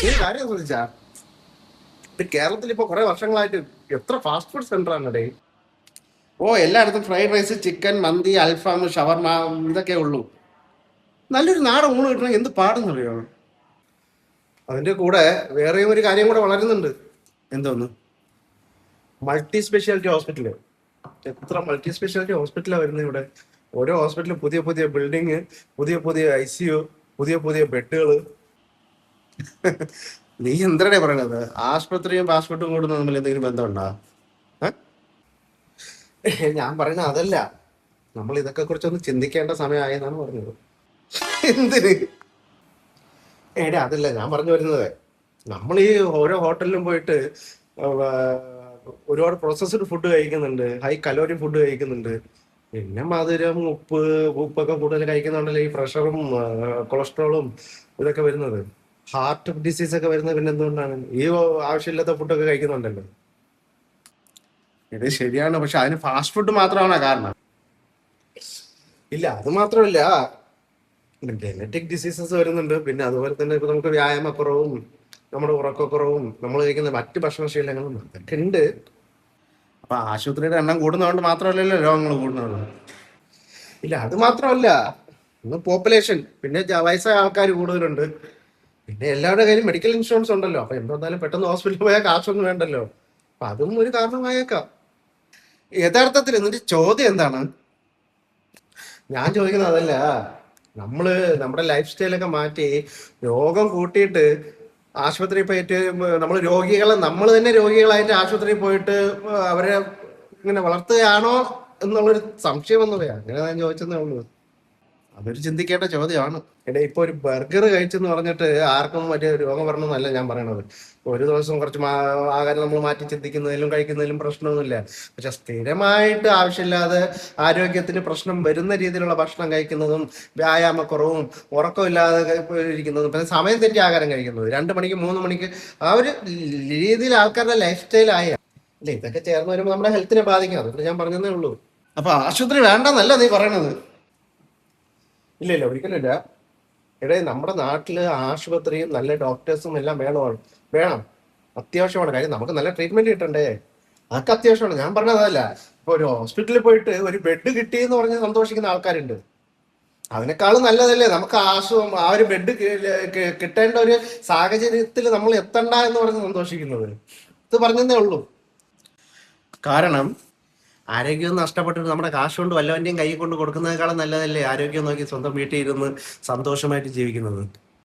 ഈ കാര്യം ശ്രദ്ധിച്ചാ കേരളത്തിൽ ഇപ്പൊ കുറെ വർഷങ്ങളായിട്ട് എത്ര ഫാസ്റ്റ് ഫുഡ് സെന്റർ ആണ്? ഓ, എല്ലായിടത്തും ഫ്രൈഡ് റൈസ്, ചിക്കൻ, മന്തി, അൽഫാം, ഷവർമ, ഇതൊക്കെ ഉള്ളൂ. നല്ലൊരു നാടൻ ഊണ് കിട്ടണമെങ്കിൽ എന്ത് പാടെന്നറിയോ? അതിന്റെ കൂടെ വേറെയും ഒരു കാര്യം കൂടെ വളരുന്നുണ്ട്. എന്തോന്ന്? Multi speciality hospital. എത്ര മൾട്ടി സ്പെഷ്യാലിറ്റി ഹോസ്പിറ്റലാണ് വരുന്നത് ഇവിടെ. ഓരോ ഹോസ്പിറ്റലും പുതിയ പുതിയ ബിൽഡിങ്, പുതിയ പുതിയ ICU, പുതിയ പുതിയ ബെഡുകള്. നീ എന്തരടെ പറയണത്? ആശുപത്രിയും പാസ്പോർട്ടും കൂടുന്ന തമ്മിൽ എന്തെങ്കിലും ബന്ധമുണ്ടോ? ഞാൻ പറയുന്നത് അതല്ല. നമ്മൾ ഇതൊക്കെ കുറിച്ചൊന്ന് ചിന്തിക്കേണ്ട സമയമായെന്നാണ് പറഞ്ഞത്. എന്തിന്? അതല്ല ഞാൻ പറഞ്ഞു വരുന്നത്. നമ്മൾ ഈ ഓരോ ഹോട്ടലിലും പോയിട്ട് ഒരുപാട് പ്രോസസ്ഡ് ഫുഡ് കഴിക്കുന്നുണ്ട്, ഹൈ കലോറി ഫുഡ് കഴിക്കുന്നുണ്ട്. പിന്നെ മധുരം, ഉപ്പൊക്കെ കൂടുതൽ കഴിക്കുന്നുണ്ടല്ലോ ഈ പ്രഷറും കൊളസ്ട്രോളും ഇതൊക്കെ വരുന്നത്. ഹാർട്ട് ഡിസീസ് ഒക്കെ വരുന്നത് പിന്നെ എന്തുകൊണ്ടാണ്? ഈ ആവശ്യമില്ലാത്ത ഫുഡൊക്കെ കഴിക്കുന്നുണ്ടല്ലോ. ഇത് ശരിയാണ്, പക്ഷെ അതിന് ഫാസ്റ്റ് ഫുഡ് മാത്രമാണോ കാരണം? ഇല്ല, അത് മാത്രമല്ല, ജനറ്റിക് ഡിസീസസ് വരുന്നുണ്ട്. പിന്നെ അതുപോലെ തന്നെ ഇപ്പൊ നമുക്ക് വ്യായാമക്കുറവും നമ്മുടെ ഉറക്കക്കുറവും നമ്മൾ കഴിക്കുന്ന മറ്റ് ഭക്ഷണശീലങ്ങളും അതൊക്കെ ഉണ്ട്. അപ്പൊ ആശുപത്രിയുടെ എണ്ണം കൂടുന്നതുകൊണ്ട് മാത്രമല്ലല്ലോ രോഗങ്ങൾ കൂടുന്നത്. ഇല്ല, അത് മാത്രമല്ല, ഇന്ന് പോപ്പുലേഷൻ, പിന്നെ വയസ്സായ ആൾക്കാർ കൂടുതലുണ്ട്. പിന്നെ എല്ലാവരുടെ കയ്യിലും മെഡിക്കൽ ഇൻഷുറൻസ് ഉണ്ടല്ലോ. അപ്പൊ എന്തായാലും പെട്ടെന്ന് ഹോസ്പിറ്റലിൽ പോയാൽ കാശൊന്നും വേണ്ടല്ലോ. അപ്പൊ അതും ഒരു കാരണമായേക്കാം. യഥാർത്ഥത്തിൽ എന്നിട്ട് ചോദ്യം എന്താണ്? ഞാൻ ചോദിക്കുന്നത് അതല്ല. നമ്മള് നമ്മുടെ ലൈഫ് സ്റ്റൈലൊക്കെ മാറ്റി രോഗം കൂട്ടിയിട്ട് ആശുപത്രിയിൽ പോയിട്ട് നമ്മൾ രോഗികളെ നമ്മൾ തന്നെ രോഗികളായിട്ട് ആശുപത്രിയിൽ പോയിട്ട് അവരെ ഇങ്ങനെ വളർത്തുകയാണോ എന്നുള്ളൊരു സംശയം വന്നതാ. അങ്ങനെ ഞാൻ ചോദിച്ചതേ ഉള്ളൂ. അതൊരു ചിന്തിക്കേണ്ട ചോദ്യമാണ്. ഇപ്പൊ ഒരു ബർഗർ കഴിച്ചെന്ന് പറഞ്ഞിട്ട് ആർക്കും മറ്റേ രോഗം വരണമെന്നല്ല ഞാൻ പറയണത്. ഒരു ദിവസം കുറച്ച് ആഹാരം നമ്മൾ മാറ്റി ചിന്തിക്കുന്നതിലും കഴിക്കുന്നതിലും പ്രശ്നമൊന്നുമില്ല. പക്ഷെ സ്ഥിരമായിട്ട് ആവശ്യമില്ലാതെ ആരോഗ്യത്തിന് പ്രശ്നം വരുന്ന രീതിയിലുള്ള ഭക്ഷണം കഴിക്കുന്നതും വ്യായാമക്കുറവും ഉറക്കമില്ലാതെ ഇരിക്കുന്നതും പിന്നെ സമയം തെറ്റി ആഹാരം കഴിക്കുന്നത് 2 മണിക്ക് 3 മണിക്ക് ആ ഒരു രീതിയിൽ ആൾക്കാരുടെ ലൈഫ് സ്റ്റൈലായ അല്ലെ, ഇതൊക്കെ ചേർന്ന് വരുമ്പോൾ നമ്മുടെ ഹെൽത്തിനെ ബാധിക്കും. അതുകൊണ്ട് ഞാൻ പറഞ്ഞതേ ഉള്ളൂ. അപ്പൊ ആശുപത്രി വേണ്ടെന്നല്ല നീ പറയണത്? ഇല്ല ഇല്ല, ഒരിക്കലില്ല. നമ്മുടെ നാട്ടില് ആശുപത്രിയും നല്ല ഡോക്ടേഴ്സും എല്ലാം വേണം, അത്യാവശ്യമാണ്. കാര്യം നമുക്ക് നല്ല ട്രീറ്റ്മെന്റ് കിട്ടണ്ടേ, അതൊക്കെ അത്യാവശ്യമാണ്. ഞാൻ പറഞ്ഞതല്ല. ഇപ്പൊ ഒരു ഹോസ്പിറ്റലിൽ പോയിട്ട് ഒരു ബെഡ് കിട്ടി എന്ന് പറഞ്ഞ് സന്തോഷിക്കുന്ന ആൾക്കാരുണ്ട്. അതിനേക്കാളും നല്ലതല്ലേ നമുക്ക് ആ ഒരു ബെഡ് കിട്ടേണ്ട ഒരു സാഹചര്യത്തിൽ നമ്മൾ എത്തണ്ട എന്ന് പറഞ്ഞ് സന്തോഷിക്കുന്നത്. ഇത് പറഞ്ഞതേ ഉള്ളൂ. കാരണം ആരോഗ്യം നഷ്ടപ്പെട്ടിട്ട് നമ്മുടെ കാശ് കൊണ്ട് വല്ലവന്റെയും കൈ കൊണ്ട് കൊടുക്കുന്നതിനേക്കാളും നല്ലതല്ലേ ആരോഗ്യം നോക്കി സ്വന്തം വീട്ടിൽ ഇരുന്ന് സന്തോഷമായിട്ട് ജീവിക്കുന്നത്.